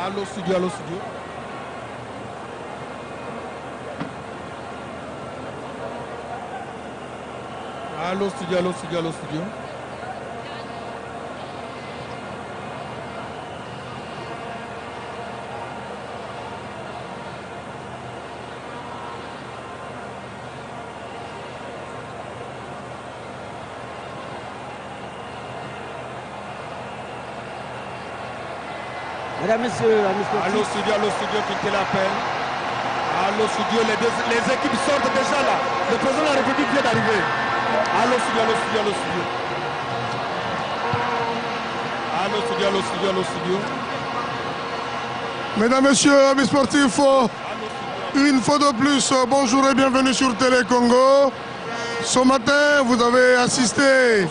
Allo studio, allo studio. Allo studio, allo studio, allo studio. Mesdames, Messieurs, amis sportifs. Allo studio, qui l'appelle. Allo studio, les équipes sortent déjà là. Le président de la République vient d'arriver. Allo studio, allo studio, allo studio. Allo studio, allo studio, allo studio. Mesdames, Messieurs, amis sportifs, une fois de plus, bonjour et bienvenue sur Télé Congo. Ce matin, vous avez assisté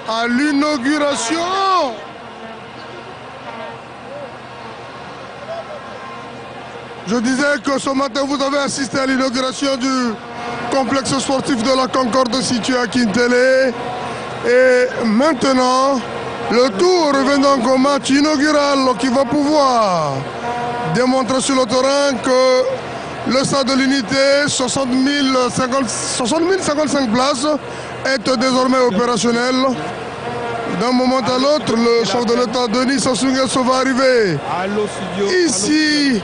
à l'inauguration Je disais que ce matin, vous avez assisté à l'inauguration du complexe sportif de la Concorde situé à Kintélé. Et maintenant, le tour revient donc au match inaugural qui va pouvoir démontrer sur le terrain que le stade de l'unité, 60 055 places, est désormais opérationnel. D'un moment à l'autre, le chef de l'État, Denis Sassou Nguesso, va arriver ici,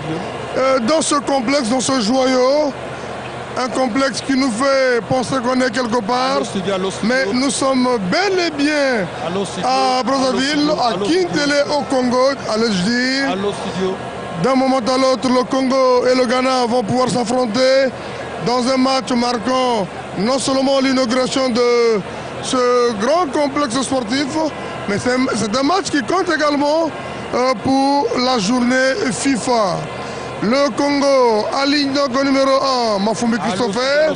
dans ce complexe, dans ce joyau. Un complexe qui nous fait penser qu'on est quelque part, mais nous sommes bel et bien à Brazzaville, à Kintélé au Congo, allais-je dire. D'un moment à l'autre, le Congo et le Ghana vont pouvoir s'affronter dans un match marquant non seulement l'inauguration de ce grand complexe sportif, mais c'est un match qui compte également pour la journée FIFA. Le Congo aligne donc au numéro 1, Mafumbi Christopher.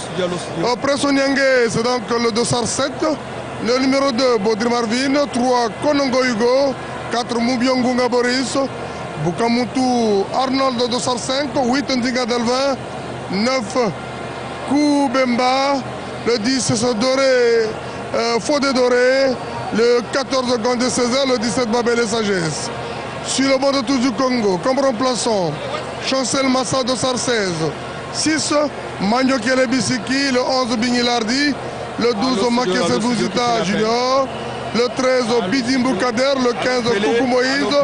Presso Niangé, c'est donc le dossard 7. Le numéro 2, Baudry Marvin. 3, Konongo Hugo. 4, Moubiong Boris. Bukamutu Arnold, dossard 5. 8, Ndinga Delvin. 9, Koubemba. Le 10, c'est Doré, Fodé Doré. Le 14, Gandé Césaire. Le 17, Babel Sagesse. Sur le banc de touche du Congo, comme remplaçant, Chancel Massa de Sar 16, 6, Magno Bisiki, le 11, Bignilardi, le 12, Makese Bouzita Junior, le 13, Bidimbu Kader, le 15, Koukou Moïse,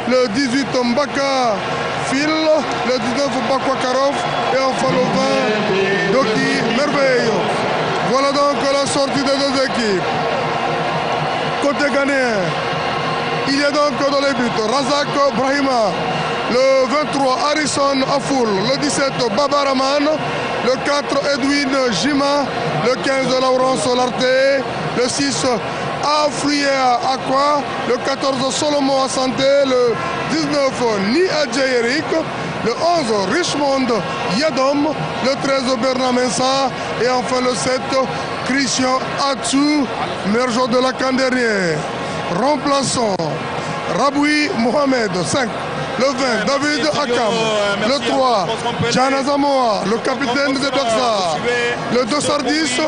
le 18, Mbaka Phil, le 19, Bakwa Karov, et enfin le 20, Doki Merveille. Voilà donc la sortie des deux équipes. Côté ghanéen, il y a donc dans les buts Razak Brahima, le 23 Harrison Afoul, le 17 Baba Raman, le 4 Edwin Jima, le 15 Laurence Larté, le 6 Afria Aqua, le 14 Solomon Asante, le 19 Nia Eric, le 11 Richmond Yadom, le 13 Bernard Mensa et enfin le 7 Christian Atsu, meilleur joueur de la CAN dernière. Remplaçant Raboui Mohamed, 5. Le 20, David Akam. Le 3, Jana Zamoa, le capitaine de Doxa. Le 210,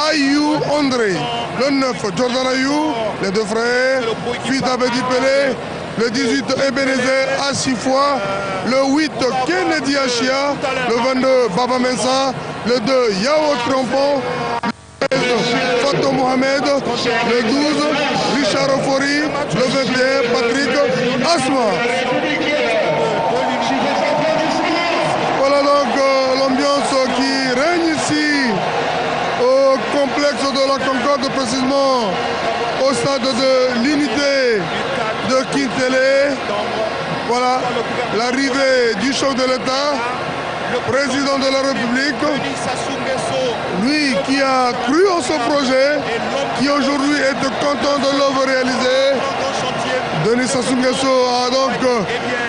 Ayou André. Le 9, Jordan Ayou, les deux frères. Fils d'Abedi Pelé. Le 18, Ebenezer Assifwa. Le 8, Kennedy Achia. Le 22, Baba Mensa. Le 2, Yao Trompon. Fatou Mohamed, le 12, Richard Ofori, le 21, Patrick Asma. Voilà donc l'ambiance qui règne ici au complexe de la Concorde, précisément au stade de l'unité de Kintélé. Voilà l'arrivée du chef de l'État, président de la République. Lui qui a cru en ce projet, qui aujourd'hui est content de l'œuvre réalisée. Denis Sassou Nguesso a donc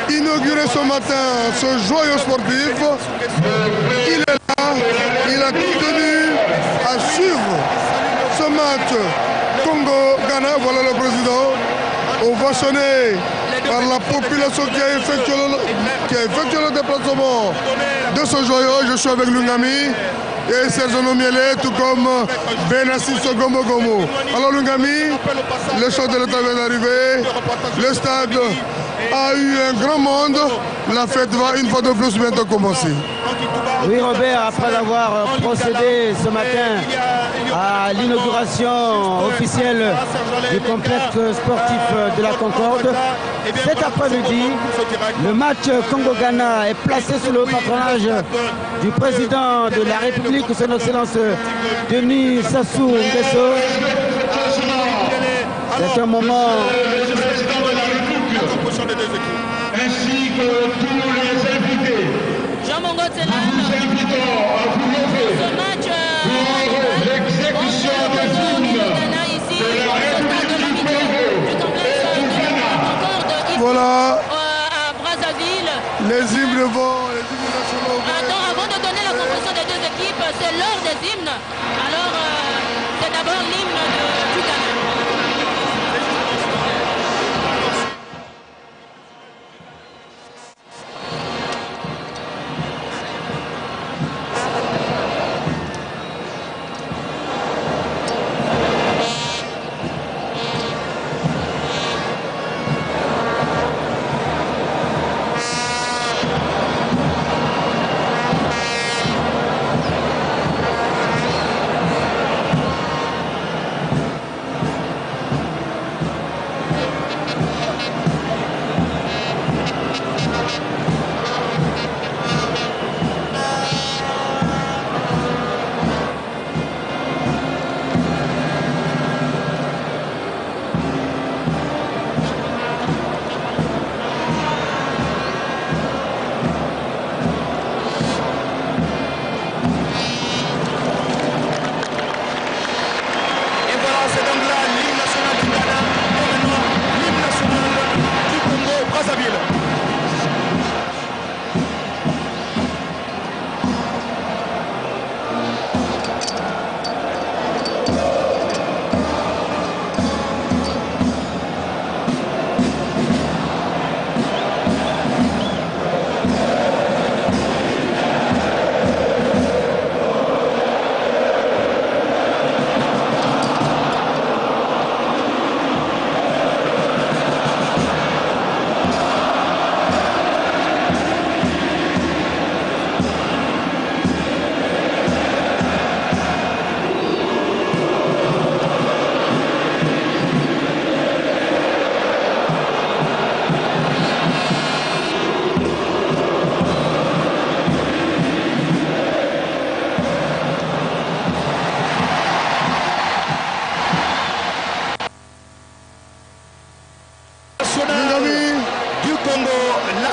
inauguré ce matin ce joyau sportif. Il est là, il a tenu à suivre ce match Congo-Ghana. Voilà le président, ovationné par la population qui a effectué le déplacement de ce joyau. Je suis avec Lungami et Serge Nomiele, tout comme Benassis Gombo Gomo. Alors Lungami, le chef de l'État vient d'arriver, le stade a eu un grand monde. La fête va une fois de plus bientôt commencer. Oui, Robert, après avoir procédé ce matin à l'inauguration officielle du complexe sportif de la Concorde, cet après-midi, le match Congo-Ghana est placé sous le patronage du président de la République, son Excellence Denis Sassou Nguesso. C'est un moment ainsi que tous les invités. Jean-Mongo Tselam, ce match l'exécution des hymnes ici, au stade de l'Amitié du complexe de la Concorde, Voilà, à Brazzaville. les hymnes nationaux. Avant de donner la composition des deux équipes, c'est l'heure des hymnes. Alors, c'est d'abord l'hymne du Ghana.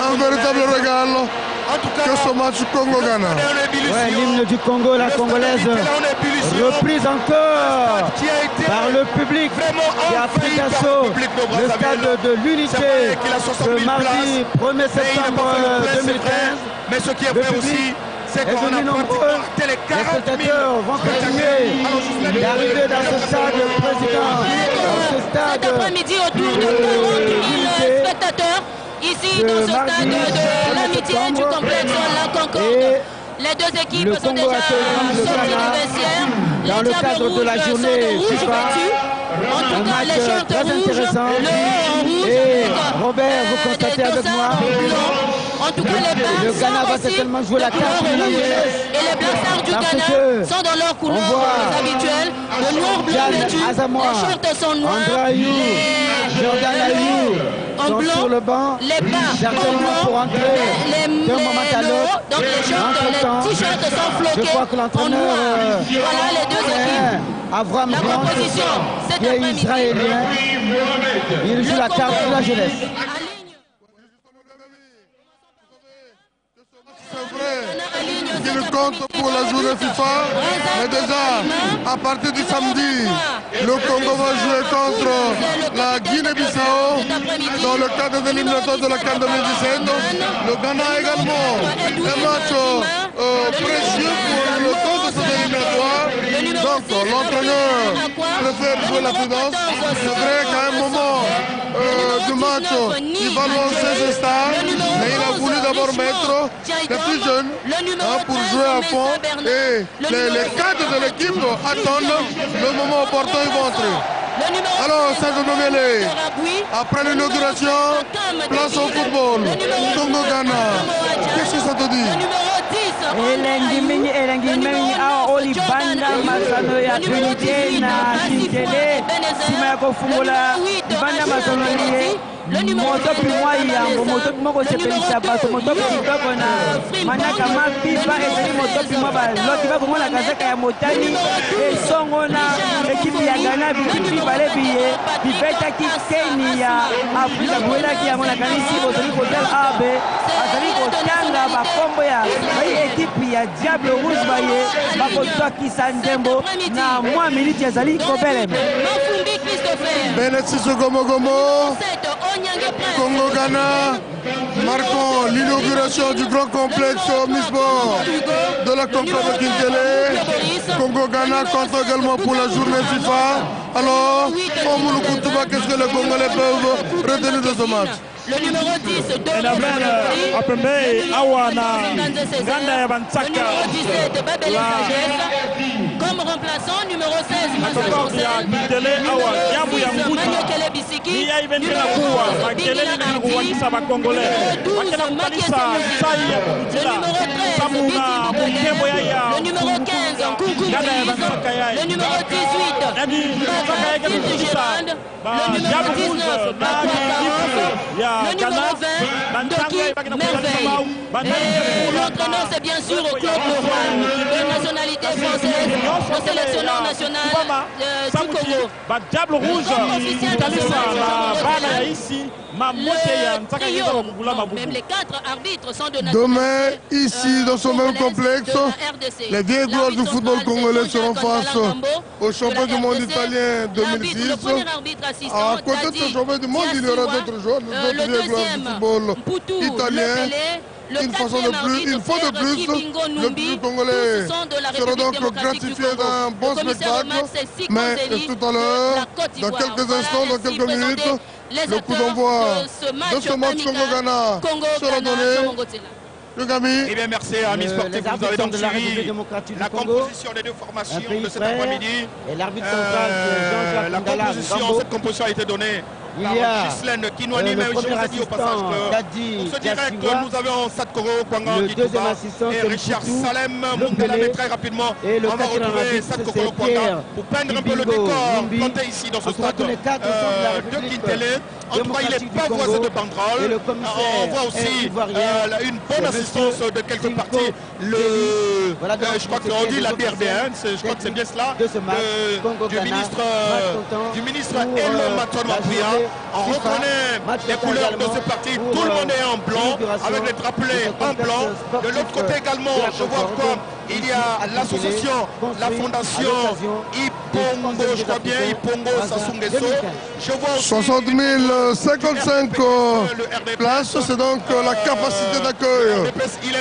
Un véritable regalo que ce match Congo-Ghana. Ouais, l'hymne du Congo, la congolaise, reprise encore par le public qui a pris d'assaut le stade de l'Unité ce mardi 1er septembre 2015. Mais ce qui est vrai aussi, c'est qu'on a nombreux. Les spectateurs vont continuer d'arriver dans ce stade président, dans ce stade cet après-midi autour de 40 000 spectateurs ici dans ce stade de l'Amitié du complexe La Concorde. Les deux équipes sont déjà sorties du vestiaire. Dans le cadre de la journée FIFA, en tout cas, les shorts très rouges, intéressant. le haut en rouge, Et Robert, vous constatez des avec dossards moi, blancs. En tout cas, les blancs le Ghana va certainement jouer la carte de la jeunesse. et les blancs du Parce Ghana que sont dans leur couleur on voit habituelle. Le noir blanc Jan vêtu, Asamoah, les shorts sont noirs, André Ayou, Jordan Ayou en sont blanc, sur le banc, les bas en certainement blanc, pour entrer d'un moment à l'autre. donc les shorts, Entre-temps, les t-shirts sont je floqués crois que en l'entraîneur noir. Voilà les deux équipes. Avram La Grant, composition cet qui est après-midi. israélien, il joue la carte de la jeunesse. C'est vrai qu'il compte pour la journée FIFA, mais déjà, à partir du samedi, le Congo va jouer contre la Guinée-Bissau dans le cadre de l'éliminatoire de la CAN 2017. Le Ghana également, un match précieux pour le compte de cet éliminatoire. Donc l'entraîneur préfère jouer la prudence. C'est vrai qu'à un moment du match, il va lancer ce stade, mais il a voulu d'abord mettre les plus jeunes pour jouer à fond. Et les cadres de l'équipe attendent le moment opportun, ils vont entrer. Alors, Serge Nongele, après l'inauguration, place au football. Congo-Ghana, qu'est-ce que ça te dit? Elengi mingi awa oli banda masano ya Trinité na Kintele sima ya kofungula banda masano ye motopi mwa yango motopi moko sepelisa bato motopi kitoko na manaka mapipa ezali motopi mwa baloki bakomona kazaka ya motani esongo na ekipi ya Ghana bikipi bale biye bibetaki Keni ya Afrika bwelaki yango na kanisi bozali kotala abe azali kotanga bakombo ya ekipi ya Diable Rouge baye bakozwakisa ndembo na mwa miniti ezali kobelema Benetsi Gomo Congo-Ghana, marquons l'inauguration du grand complexe omnisport de la Concorde de Kintele. Congo-Ghana compte également pour la journée FIFA. Alors, qu'est-ce que les Congolais peuvent retenir de ce match? Le numéro 10, numéro 17, Babel comme remplaçant, numéro 16, Massa Chancel, numéro 6, Manu Kelebisiki, numéro 11, Bingila Ardi, numéro 12, Makiasa le numéro 13, Biti Boudelé, le numéro 15, Koukou Moïse, le numéro 18, Mazatil de Gérande, le numéro 19, le numéro 20, Doki Merveille. L'entraîneur, c'est bien sûr Claude Leroy, de nationalité française, le sélectionneur national du Congo. Diable Rouge, officiel de ce match, ici. Même les 4 arbitres sont de nationalité. Demain, ici, dans ce même complexe, les vieilles gloires du football congolais seront face au champion du monde italien 2006. À côté de ce champion du monde, il y aura d'autres joueurs, d'autres vieilles gloires du football italien. Une fois de plus, le public congolais sera donc gratifié d'un bon spectacle. Mais tout à l'heure, dans quelques instants, dans quelques minutes, le coup d'envoi de ce match Congo-Ghana sera donné. Eh bien, merci amis sportifs, vous avez donc suivi la composition des deux formations de cet après-midi. La composition, cette composition a été donnée par Ghislaine Kinouani, mais je vous ai dit au passage que pour ce direct, nous avons Sadkoro Kwangan Gitouba et Richard Salem Mungala, mais très rapidement, on va retrouver Sadkoro Kwangan pour peindre un peu le décor compté ici dans ce stade de Kintele. En tout cas, il est pas voisin de banderole. On voit aussi une bonne assistance de quelques parties. Je crois qu'on dit la DRDN, je crois que c'est bien cela, du ministre Elo Maton Mapouya. On reconnaît les couleurs de ce parti. Tout le monde est en blanc, avec les drapelés en blanc. De l'autre côté également, je vois encore, il y a l'association, la fondation Ipongo, je crois bien, Ipongo Sassou-Nguesso. Je vois aussi 60 055 places, c'est donc la capacité d'accueil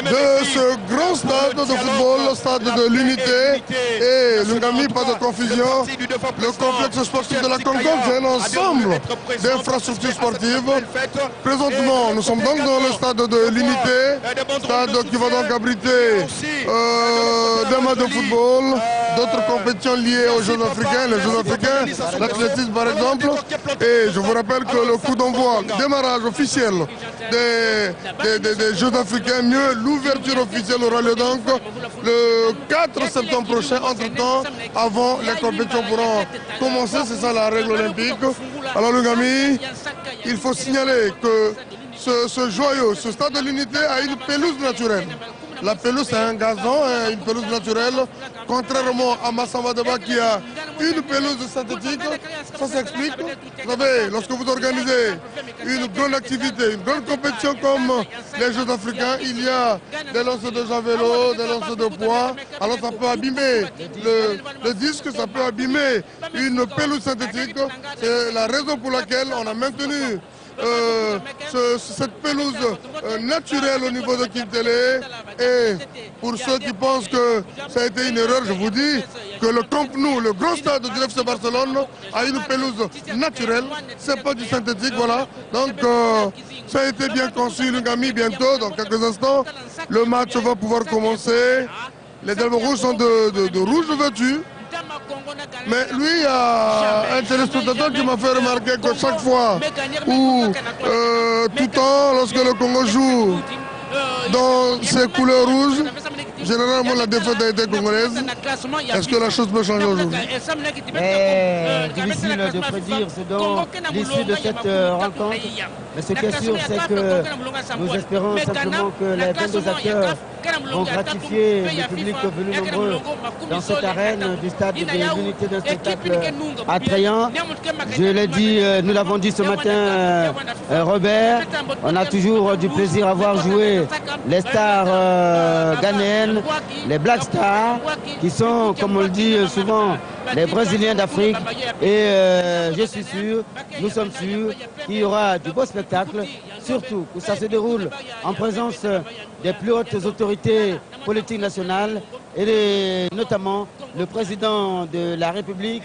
de ce grand stade de football, le stade de l'unité. Et Lungami, pas de confusion, le complexe sportif de la Concorde, c'est un ensemble d'infrastructures sportives. Présentement, nous sommes donc dans le stade de l'unité, stade qui va donc abriter des matchs de football, d'autres compétitions liées aux Jeux africains, les Jeux africains, l'athlétisme par exemple. Et je vous rappelle que le coup d'envoi, démarrage officiel des Jeux africains, mieux l'ouverture officielle aura lieu donc le 4 septembre prochain. Entre-temps, avant les compétitions pourront commencer, c'est ça la règle olympique. Alors Lungami, il faut signaler que ce joyau, ce stade de l'unité a une pelouse naturelle. La pelouse, c'est un gazon, une pelouse naturelle, contrairement à Massamba Deba qui a une pelouse synthétique. Ça s'explique. Vous savez, lorsque vous organisez une grande activité, une grande compétition comme les Jeux africains, il y a des lancers de javelot, des lancers de poids. Alors ça peut abîmer le disque, ça peut abîmer une pelouse synthétique. C'est la raison pour laquelle on a maintenu cette pelouse naturelle au niveau de Kintele. Et pour ceux qui pensent que ça a été une erreur, je vous dis que le Camp Nou, le grand stade du FC Barcelone, a une pelouse naturelle. C'est pas du synthétique, voilà. Donc ça a été bien conçu, Lungami. Bientôt, dans quelques instants, le match va pouvoir commencer. Les Diables Rouges sont de rouge vêtus. Mais lui, il y a un téléspectateur qui m'a fait remarquer que chaque fois ou tout temps, lorsque le Congo joue dans ses couleurs rouges, généralement la défaite a été congolaise. Est-ce que la chose peut changer aujourd'hui? Difficile de prédire l'issue de cette rencontre. Mais ce qui est sûr, c'est que nous espérons simplement que les 22 acteurs vont gratifier le public venu nombreux dans cette arène du stade de l'unité d'un spectacle attrayant. Je l'ai dit, nous l'avons dit ce matin, Robert, on a toujours du plaisir à voir jouer les stars ghanéennes, les Black Stars, qui sont, comme on le dit souvent, les Brésiliens d'Afrique. Et je suis sûr, nous sommes sûrs qu'il y aura du beau spectacle, surtout que ça se déroule en présence des plus hautes autorités politiques nationales et notamment le président de la République,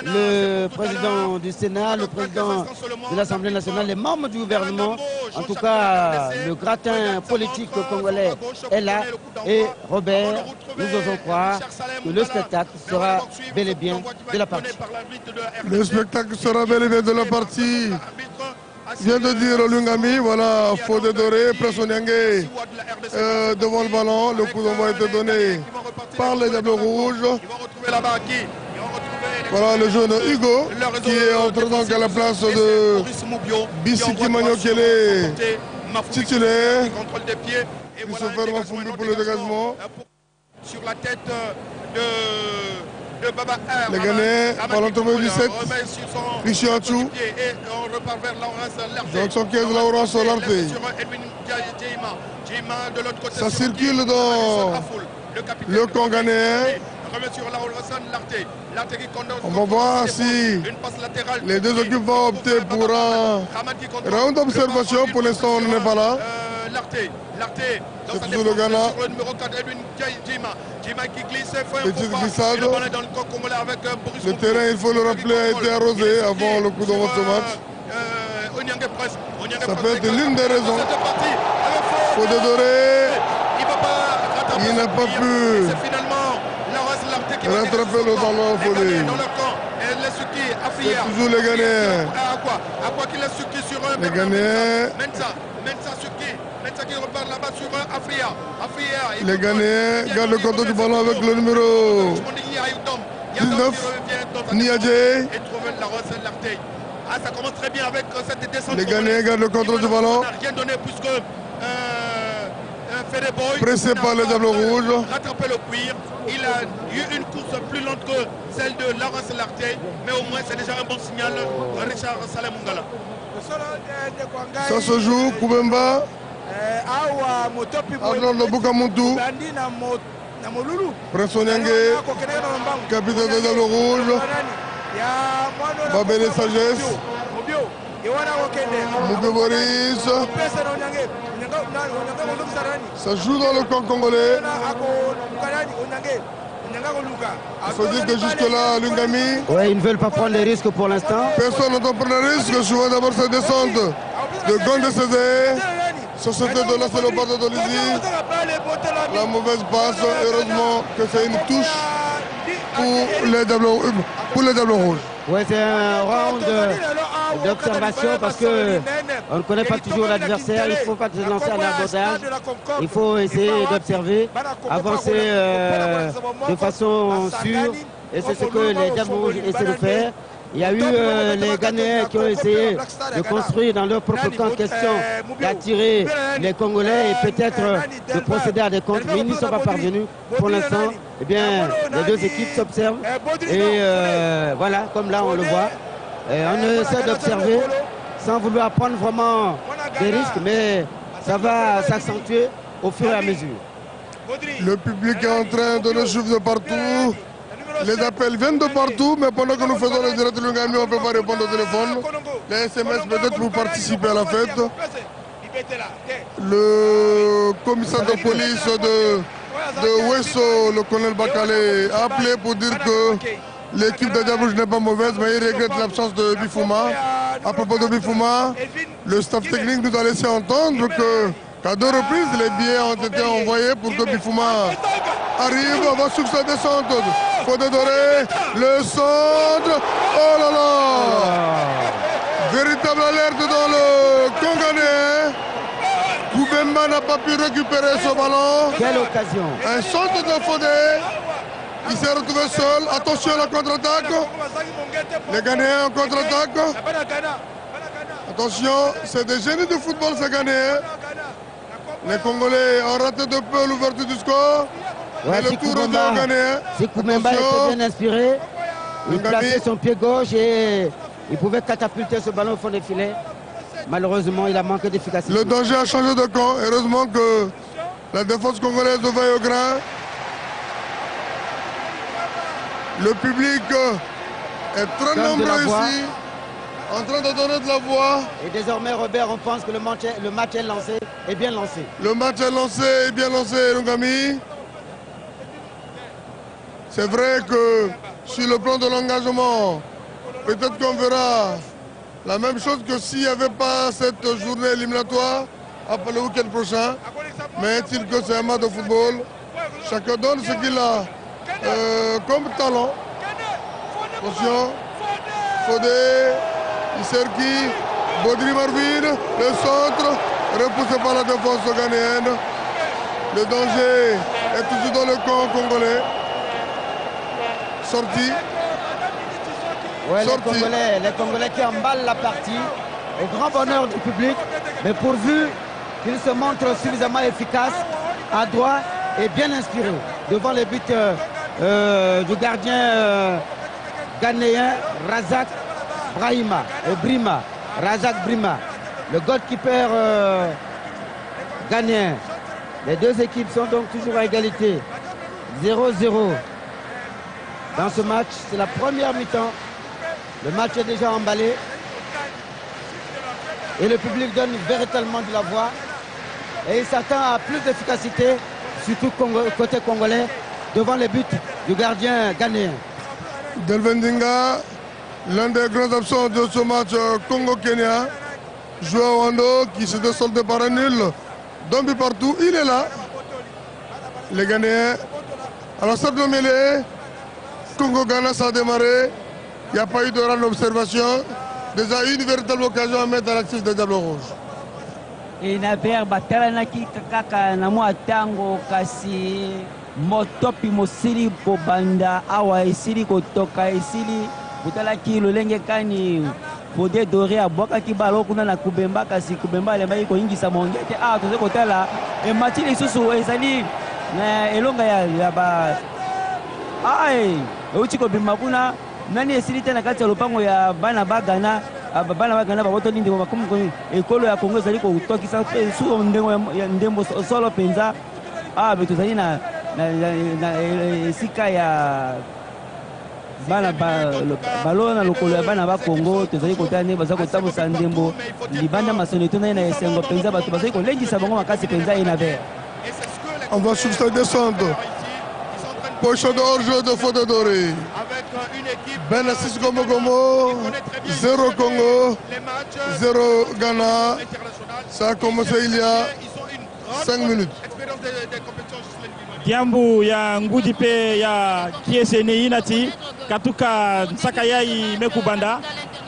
le président du Sénat, le président de l'Assemblée nationale, les membres du gouvernement. En tout cas, le gratin politique congolais est là. Et Robert, nous osons croire que le spectacle sera bel et bien de la partie. Le spectacle sera bel et bien de la partie. Vient de dire Lungami, voilà, Fodé Doré, Pressoniangé devant le ballon. Le coup d'envoi a été donné par les Diables Rouges. Voilà le jeune Hugo qui est entré donc à la place de Bissiki Maniokele, titulaire. Il se ferme Fumbi pour le dégagement. Sur la tête de Baba R. Les Ghanéens, par l'entrée du 7, Richie Anchou. Johnson 15, Laurence Solarté. Ça circule dans le camp ghanéen. On va voir si les deux équipes vont opter pour un round d'observation. Pour l'instant, on n'est pas là. C'est toujours le Ghana. Petite glissade. Le terrain, il faut le rappeler, a été arrosé avant le coup d'envoi de ce match. Ça peut être l'une des raisons. Fodé Doré, il n'a pas pu rattraper le ballon volé. C'est toujours les Ghanéens. Les Ghanéens. Les Ghanéens gardent le contrôle du ballon avec le numéro 19, Niadje. Les Ghanéens gardent le contrôle du ballon. Pressé par les Diables Rouges. Il a eu une course plus lente que celle de Laurence Larté, mais au moins c'est déjà un bon signal. Richard Salemungala. Ça se joue, Koubemba. Arnaud Bukamuntu. Prince Onyangé, capitaine des Diables Rouges. Babele Sagesse. Moubé Boris. Ça joue dans le camp congolais. Il faut dire que jusque-là, Lungami... Oui, ils ne veulent pas prendre les risques pour l'instant. Personne n'entend prendre les risques. Je vois d'abord cette descente de Gondé Césaire. Société de la Léopardo de Lizy. La mauvaise passe. Heureusement que c'est une touche pour les Diables Rouges. Oui, c'est un round d'observation parce qu'on ne connaît pas toujours l'adversaire. Il ne faut pas se lancer à l'abordage. Il faut essayer d'observer, avancer de façon sûre. Et c'est ce que les Diables Rouges essaient de faire. Il y a eu les Ghanéens qui ont essayé de construire dans leur propre camp question d'attirer les Congolais et peut-être de procéder à des comptes, mais ils n'y sont pas parvenus. Pour l'instant, eh bien, les deux équipes s'observent et voilà, comme là on le voit, on essaie d'observer sans vouloir prendre vraiment des risques, mais ça va s'accentuer au fur et à mesure. Le public est en train de le suivre de partout. Les appels viennent de partout, mais pendant que nous faisons le direct de Lungami, on ne peut pas répondre au téléphone. Les SMS peut-être pour participer à la fête. Le commissaire de police de Wesso, le colonel Bakale, a appelé pour dire que l'équipe de Diable Rouge n'est pas mauvaise, mais il regrette l'absence de Bifouma. À propos de Bifouma, le staff technique nous a laissé entendre qu'à 2 reprises, les billets ont été envoyés pour que Bifouma arrive. On va sur sa descente. Faut dédorer le centre. Oh là là! Véritable alerte dans le Conganais. Koubemba n'a pas pu récupérer ce ballon. Quelle occasion! Un centre de Fodé. Il s'est retrouvé seul. Attention à la contre-attaque. Les Ghanéens en contre-attaque. Attention, c'est des génies du football ces Ghanéens. Les Congolais ont raté de peu l'ouverture du score. Ouais, et le tour revient aux Ghanéens. Si Koubemba était bien inspiré, il plaçait son pied gauche et il pouvait catapulter ce ballon au fond des filets. Malheureusement, il a manqué d'efficacité. Le danger a changé de camp. Heureusement que la défense congolaise veille au grain. Le public est très nombreux ici, en train de donner de la voix. Et désormais, Robert, on pense que le match est lancé, est bien lancé. Le match est lancé, est bien lancé, Lungami. C'est vrai que sur le plan de l'engagement, peut-être qu'on verra la même chose que s'il n'y avait pas cette journée éliminatoire après le week-end prochain. Mais est-il que c'est un match de football? Chacun donne ce qu'il a comme talent. Attention, Fodé, Iserki, Baudry Marvin, le centre, repoussé par la défense ghanéenne. Le danger est toujours dans le camp congolais. Sorti. Ouais, les Congolais qui emballent la partie, au grand bonheur du public, mais pourvu qu'ils se montrent suffisamment efficaces, adroits et bien inspirés devant les buts du gardien ghanéen Razak Brima. Razak Brima, le goalkeeper ghanéen. Les deux équipes sont donc toujours à égalité. 0-0 dans ce match. C'est la première mi-temps. Le match est déjà emballé. Et le public donne véritablement de la voix. Et il s'attend à plus d'efficacité, surtout côté congolais, devant les buts du gardien ghanéen. Delvendinga, l'un des grands absents de ce match Congo-Kenya, joueur Wando qui s'était soldé par un nul d'un but partout, il est là. Les Ghanéens, alors ça de mêlée, Congo-Ghana ça a démarré, il n'y a pas eu de grande observation, déjà une véritable occasion à mettre à l'actif des Diables Rouges. Et Naber batalanaki kaka na mwa tango kasi motopi mosili bobanda awa esili kotoka esili butalaki lolenge kani Fodé Doré abwakaki balo kuna na Koubemba kasi Koubemba alembaki koyingisa mongete toze kotala match lisusu ezali na elonga ya ba euti kobima kuna nani esili te na kati ya lopango ya bana bagana babotoli ndembo makomi ekolo ya Kongo ezali kotokisa mpe su ndembo solo mpenza be tozali na esika ya bana balo na lokolo ya bana ba Kongo tozali kotala nde baza kotambusa ndembo libanda masolo etondani na esengo mpenza bato bazali kolengisa bango makasi mpenza ye na vert. On va sur cette descente. Poche de hors-jeu de Fodé Doré. Ben assist Gomo, 0 Congo, 0 Ghana. Ça a commencé il y a 5 minutes. Diambu ya ngudi pe ya kiese neinati katuka nsakayai mekubanda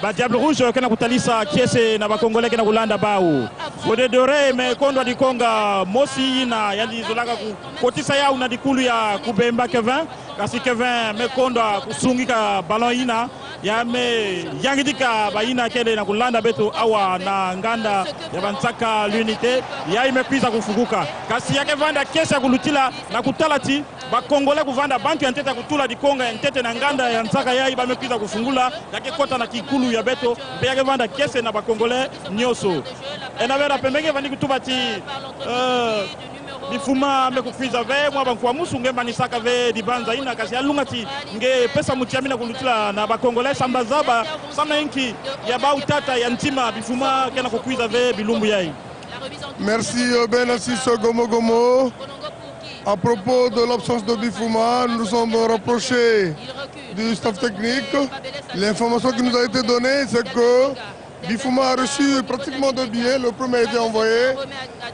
ba Diable Rouge kena kutalisa kiese na bakongole kena kulanda bau Fodé Doré mekondwa dikonga mosi na yandi zolaka kotisa ya una dikulu ya Koubemba Kevin kasi Kevin mekondwa kusungika balon ina ya me yangidika ba ina kele na kulanda beto awa na nganda ya bansaka l'unité ya imekwiza kufunguka kasi yake vanda kiese ya kulutila na kutalati bakongole kuvanda bantu ya ntete kutula dikonga ya ntete na nganda ya nsaka yai bamekwiza kufungula yake kota na kikulu ya beto mpe yake vanda kese na bakongole nyoso enavera pembenge vandi kutubati bifuma mekukwiza ve mwa bankwa musu nge manisaka ve dibanza ina kasi alungati nge pesa mutiamina kulutila na bakongole sambazaba samna inki ya bautata ya ntima bifuma kena kukwiza ve bilumbu yai. Merci Benassis Gomo Gomo. À propos de l'absence de Bifuma, nous sommes rapprochés du staff technique. L'information qui nous a été donnée, c'est que Bifuma a reçu pratiquement 2 billets. Le premier a été envoyé.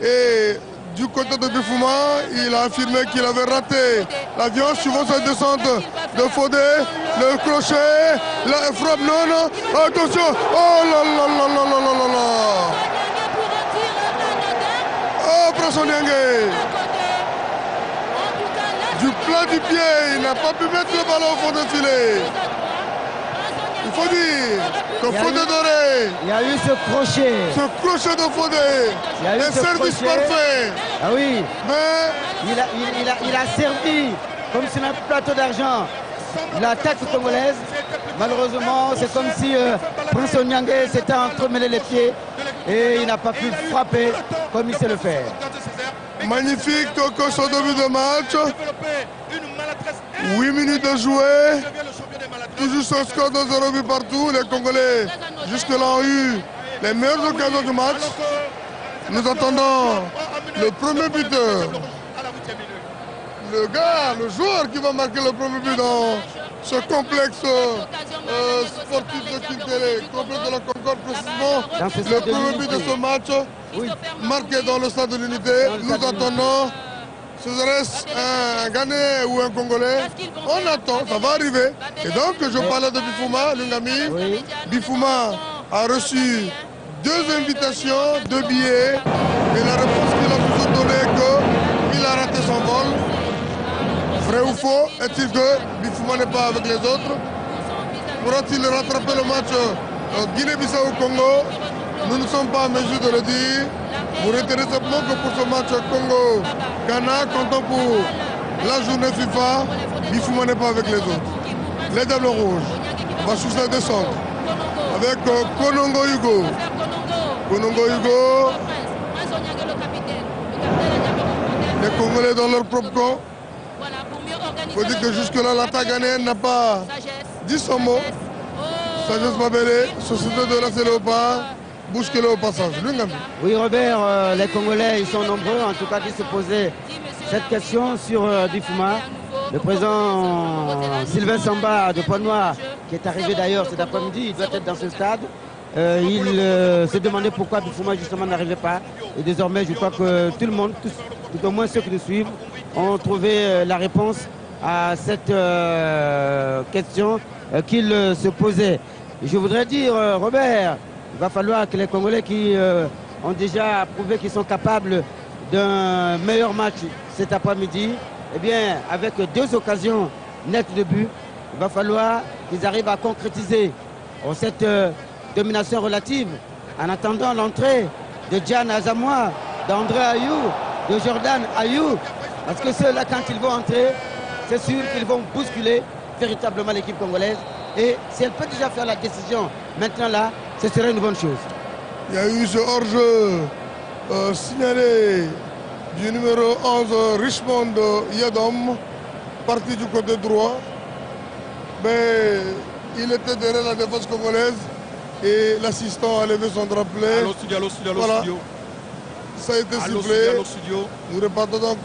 Et du côté de Bifuma, il a affirmé qu'il avait raté l'avion suivant sa descente de Fodé. Le crochet, la frappe, non. Attention! Oh là là là là là là là! Oh, François Niangue! Du plat du pied, il n'a pas pu mettre le ballon au fond de filet. Il faut dire que Fodé Doré. Il y a eu ce crochet. Ce crochet de Fodé. Un service parfait. Ah oui. Mais il a servi comme sur un plateau d'argent l'attaque congolaise. Malheureusement, c'est comme si Prince Onyangue s'était entremêlé les pieds et il n'a pas pu frapper comme il sait le faire. Magnifique coach au début de match. 8 minutes de jouer. Toujours ce score de 0 but partout. Les Congolais jusque-là ont eu les meilleures occasions du match. Nous attendons le premier buteur. Le joueur qui va marquer le premier but dans ce complexe sportif de Kintélé, complexe de la Concorde précisément. Le premier but de ce match. Oui. Marqué dans le stade de l'unité, nous attendons, ce serait un Ghanéen ou un Congolais, on attend, ça va arriver. Et donc je parlais de Bifuma, Lungami. Oui. Bifuma a reçu 2 invitations, 2 billets, et la réponse qu'il a toujours donnée est qu'il a raté son vol. Vrai ou faux, est-il que Bifuma n'est pas avec les autres? Pourra-t-il rattraper le match Guinée-Bissau-Congo? Nous ne sommes pas en mesure de le dire. Vous retenez simplement que pour ce match Congo-Ghana, comptant pour la journée FIFA, Bifuma n'est pas avec les autres. Les Diables Rouges va sur sa descente avec Konongo Hugo. Konongo Hugo. Les Congolais dans leur propre camp. Il faut dire que jusque-là, l'attaque ghanéenne n'a pas dit son mot. Sagesse Mabélé, Société de la Léopard. Bousculé au passage. Oui, Robert, les Congolais, ils sont nombreux, en tout cas, qui se posaient cette question sur Bifuma. Le président Sylvain Samba de Pointe-Noire, qui est arrivé d'ailleurs cet après-midi, il doit être dans ce stade. Il se demandait pourquoi Bifuma justement n'arrivait pas. Et désormais, je crois que tout le monde, tout au moins ceux qui nous suivent, ont trouvé la réponse à cette question qu'il se posait. Je voudrais dire, Robert, il va falloir que les Congolais qui ont déjà prouvé qu'ils sont capables d'un meilleur match cet après-midi, eh bien, avec 2 occasions nettes de but, il va falloir qu'ils arrivent à concrétiser cette domination relative en attendant l'entrée de Diane Azamoa, d'André Ayou, de Jordan Ayou. Parce que ceux-là, quand ils vont entrer, c'est sûr qu'ils vont bousculer véritablement l'équipe congolaise. Et si elle peut déjà faire la décision maintenant là, ce serait une bonne chose. Il y a eu ce hors-jeu signalé du numéro 11 Richmond Yadom, parti du côté droit. Mais il était derrière la défense congolaise et l'assistant a levé son drapelet. Allô studio, voilà. Studio. Ça a été sifflé. Nous repartons donc.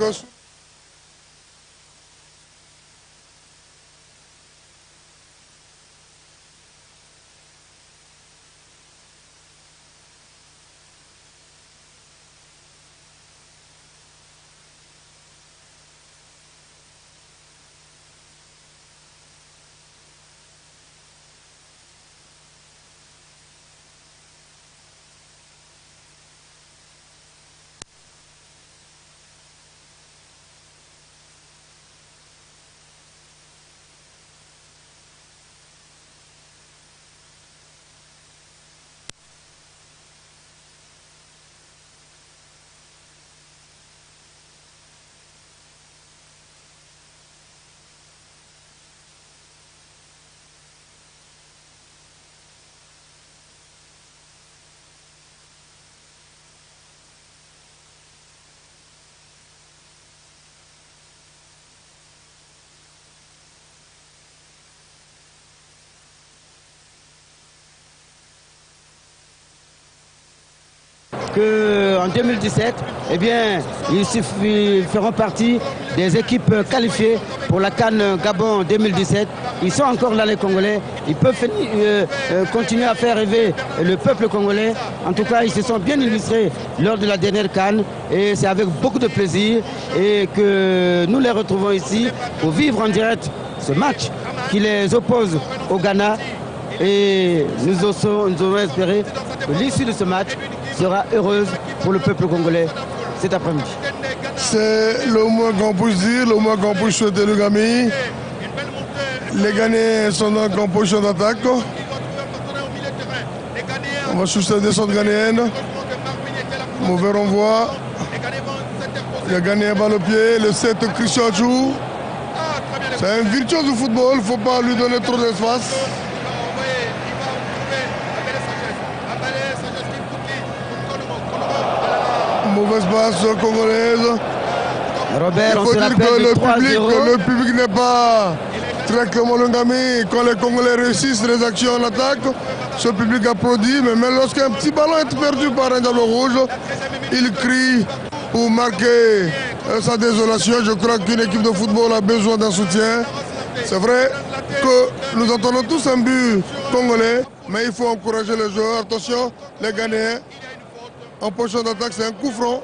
qu'en 2017, eh bien, ils feront partie des équipes qualifiées pour la CAN Gabon 2017. Ils sont encore là, les Congolais. Ils peuvent continuer à faire rêver le peuple congolais. En tout cas, ils se sont bien illustrés lors de la dernière CAN. Et c'est avec beaucoup de plaisir et que nous les retrouvons ici pour vivre en direct ce match qui les oppose au Ghana. Et nous osons espérer que l'issue de ce match sera heureuse pour le peuple congolais cet après-midi. C'est le moins qu'on puisse dire, le moins qu'on puisse souhaiter le Gami. Les Ghanéens sont donc en position d'attaque. On va suivre cette descente ghanéenne. Mauvais renvoi. Le Ghanéen bat le pied. Le 7, Christian Chou. C'est un virtuose du football. Il ne faut pas lui donner trop d'espace. Mauvaise passe congolaise. Robert, il faut dire que le public n'est pas très comme le Gami. Quand les Congolais réussissent les actions en attaque, ce public applaudit. Mais même lorsqu'un petit ballon est perdu par un diable rouge, il crie pour marquer sa désolation. Je crois qu'une équipe de football a besoin d'un soutien. C'est vrai que nous entendons tous un but congolais, mais il faut encourager les joueurs. Attention, les Ghanéens en position d'attaque, c'est un coup franc.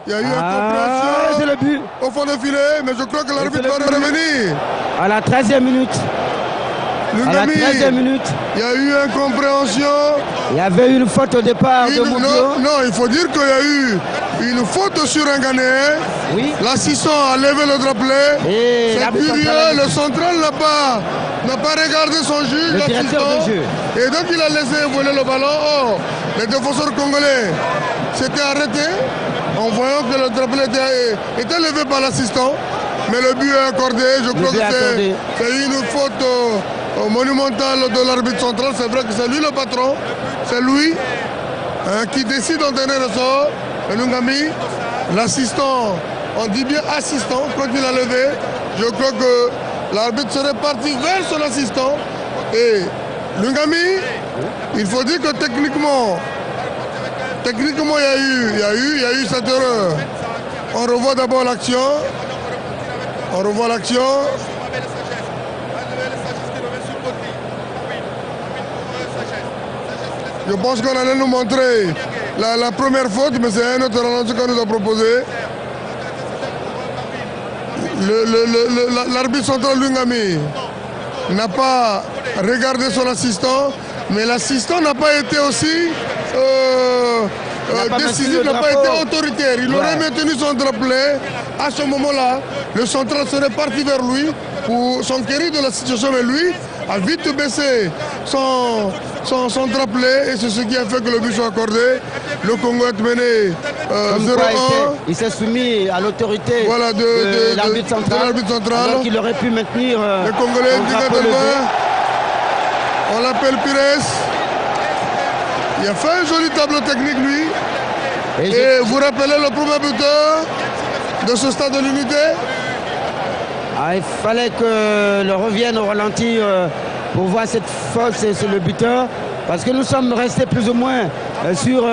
Il y a eu une compréhension le but au fond du filet, mais je crois que l'arbitre va revenir. À la 13e minute. À la 13e minute. Il y a eu une compréhension. Il y avait une faute au départ de Moubio. Non, il faut dire qu'il y a eu une faute sur un Ghanéen. Oui. L'assistant a levé le drapelet. C'est curieux, le central n'a pas regardé son juge, l'assistant. Et donc il a laissé voler le ballon. Oh, les défenseurs congolais s'étaient arrêtés en voyant que le drapelet était levé par l'assistant. Mais le but est accordé. Je crois que c'est une faute monumentale de l'arbitre central. C'est vrai que c'est lui le patron. C'est lui qui décide en dernier ressort. Le Lungami, l'assistant, on dit bien assistant, quand il a levé. Je crois que l'arbitre serait parti vers son assistant. Et Lungami, il faut dire que techniquement, il y a eu cette erreur. On revoit d'abord l'action. On revoit l'action. Je pense qu'on allait nous montrer la première faute, mais c'est un autre ralenti qu'on nous a proposé. L'arbitre central Lungami n'a pas regardé son assistant, mais l'assistant n'a pas été aussi décisif, n'a pas été autoritaire. Il aurait maintenu son drapelet. À ce moment-là, le central serait parti vers lui pour s'enquérir de la situation, mais lui a vite baissé son drapelet et c'est ce qui a fait que le but soit accordé. Le Congo est mené 0-1. Il s'est soumis à l'autorité de l'arbitre central. Alors qu'il aurait pu maintenir le Congolais on l'appelle Pires. Il a fait un joli tableau technique lui. Et vous rappelez le premier buteur de ce stade de l'unité? Il fallait que le revienne au ralenti pour voir cette faute, c'est le buteur. Parce que nous sommes restés plus ou moins sur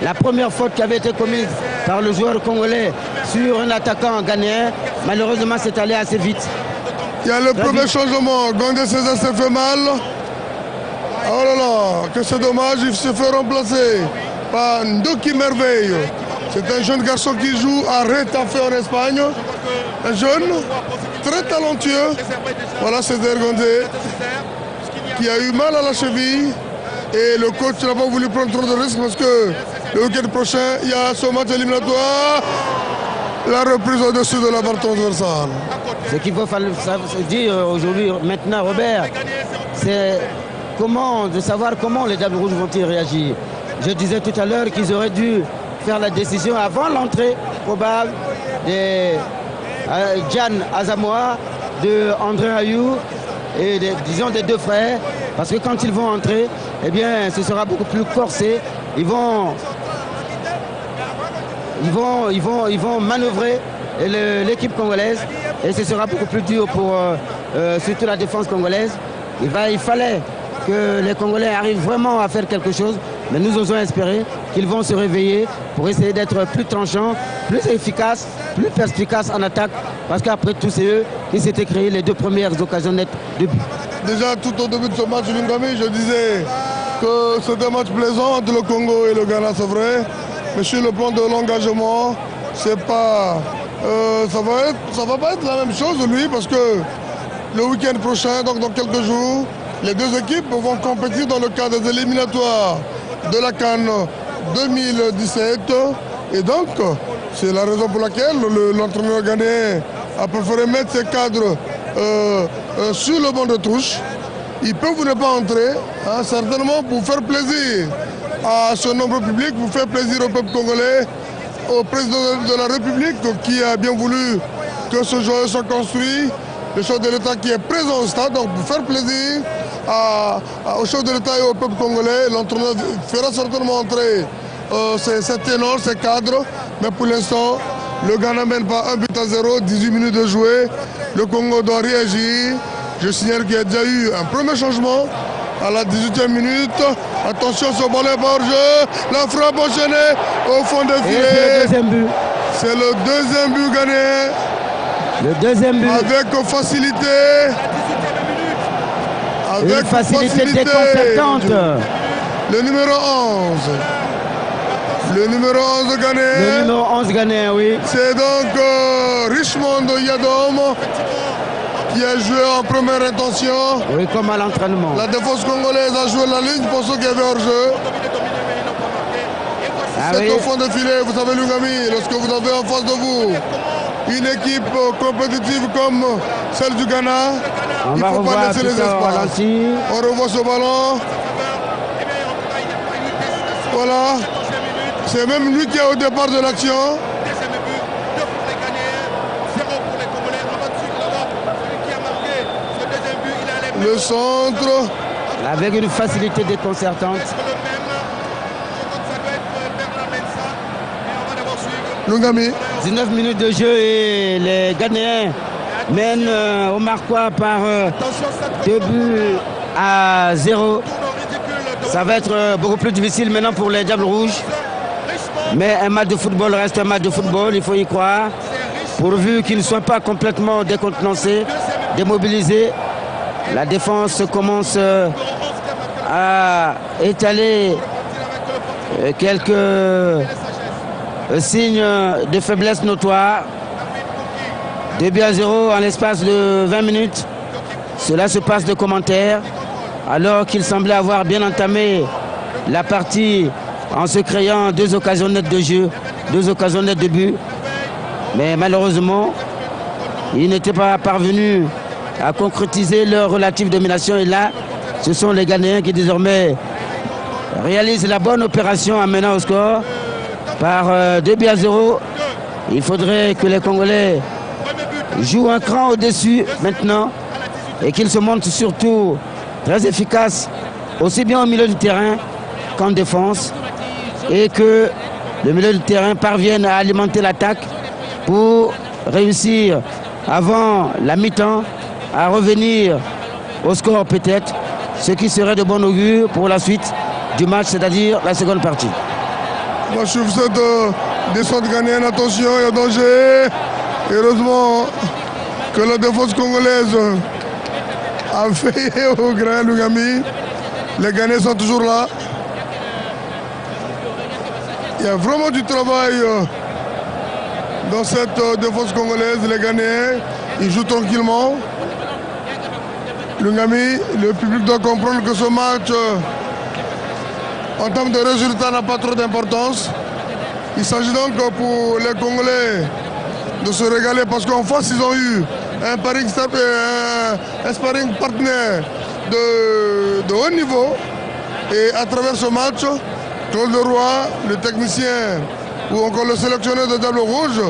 la première faute qui avait été commise par le joueur congolais sur un attaquant ghanéen. Malheureusement, c'est allé assez vite. Il y a le premier changement. Gandé César s'est fait mal. Oh là là, que c'est dommage, il se fait remplacer par Ndoki Merveille. C'est un jeune garçon qui joue à Retafe en Espagne. Un jeune, très talentueux. Voilà, c'est Gandé qui a eu mal à la cheville. Et le coach n'a pas voulu prendre trop de risques parce que le week-end prochain, il y a ce match éliminatoire. La reprise au-dessus de la barre transversale. Ce qu'il faut dire aujourd'hui, maintenant, Robert, c'est de savoir comment les Diables Rouges vont-ils réagir. Je disais tout à l'heure qu'ils auraient dû faire la décision avant l'entrée probable de Jan Asamoah, de André Ayou et disons des deux frères, parce que quand ils vont entrer, eh bien, ce sera beaucoup plus corsé. Ils vont manœuvrer l'équipe congolaise et ce sera beaucoup plus dur pour surtout la défense congolaise. Il fallait que les Congolais arrivent vraiment à faire quelque chose, Mais nous osons espérer qu'ils vont se réveiller pour essayer d'être plus tranchants, plus efficaces, plus perspicaces en attaque. Parce qu'après tout, c'est eux qui s'étaient créés les 2 premières occasions nettes de but. Déjà, tout au début de ce match, Lungami, je disais que c'était un match plaisant entre le Congo et le Ghana, c'est vrai. Mais sur le plan de l'engagement, c'est pas, ça va pas être la même chose, lui, parce que le week-end prochain, donc dans quelques jours, les 2 équipes vont compétir dans le cadre des éliminatoires de la CAN 2017. Et donc, c'est la raison pour laquelle l'entraîneur ghanéen a préféré mettre ses cadres sur le banc de touche. Ils peuvent ne pas entrer, hein, certainement pour faire plaisir à ce nombre public, pour faire plaisir au peuple congolais, au président de la République qui a bien voulu que ce jeu soit construit, le chef de l'État qui est présent au stade, donc pour faire plaisir au chef de l'État et au peuple congolais, l'entraîneur fera certainement entrer ces ténors, ces cadres, mais pour l'instant, le Ghana mène pas 1-0, 18 minutes de jouer, le Congo doit réagir. Je signale qu'il y a déjà eu un premier changement à la 18e minute. Attention, ce ballon est hors jeu. La frappe enchaînée au fond de filet. C'est le deuxième but gagné. Le deuxième but. Avec facilité. Avec une facilité déconcertante. Le numéro 11. Le numéro 11 ghanéen. Le numéro 11 ghanéen, oui. C'est donc Richmond Yadom qui a joué en première intention. Oui, comme à l'entraînement. La défense congolaise a joué la ligne pour ceux qui avaient hors-jeu. C'est au fond de filet, vous savez, Lungami, lorsque vous avez en face de vous une équipe compétitive comme celle du Ghana, il ne faut pas laisser les espaces. On revoit ce ballon. Voilà. C'est même lui qui est au départ de l'action. Le centre. Avec une facilité déconcertante. Lungami. 19 minutes de jeu et les Ghanéens mènent au Marquois par 2-0. Ça va être beaucoup plus difficile maintenant pour les Diables Rouges. Mais un match de football reste un match de football, il faut y croire. Pourvu qu'ils ne soient pas complètement décontenancés, démobilisés. La défense commence à étaler quelques signes de faiblesse notoires. 2-0 en l'espace de 20 minutes. Cela se passe de commentaires. Alors qu'il semblait avoir bien entamé la partie en se créant 2 occasions nettes de jeu, 2 occasions nettes de but. Mais malheureusement, ils n'étaient pas parvenus à concrétiser leur relative domination. Et là, ce sont les Ghanéens qui désormais réalisent la bonne opération en menant au score par 2-0. Il faudrait que les Congolais jouent un cran au-dessus maintenant et qu'ils se montrent surtout très efficaces, aussi bien au milieu du terrain qu'en défense, et que le milieu du terrain parvienne à alimenter l'attaque pour réussir avant la mi-temps à revenir au score peut-être, ce qui serait de bon augure pour la suite du match, c'est-à-dire la seconde partie. Moi je trouve cette descente ghanéenne, attention, il y a danger. Heureusement que la défense congolaise a veillé au grand Lungami. Les Ghanéens sont toujours là. Il y a vraiment du travail dans cette défense congolaise. Les Ghanéens, ils jouent tranquillement. Lungami, le public doit comprendre que ce match, en termes de résultats, n'a pas trop d'importance. Il s'agit donc pour les Congolais de se régaler parce qu'en face, ils ont eu un sparring partner de haut niveau. Et à travers ce match, Claude Leroy, le technicien ou encore le sélectionneur de Diables Rouges,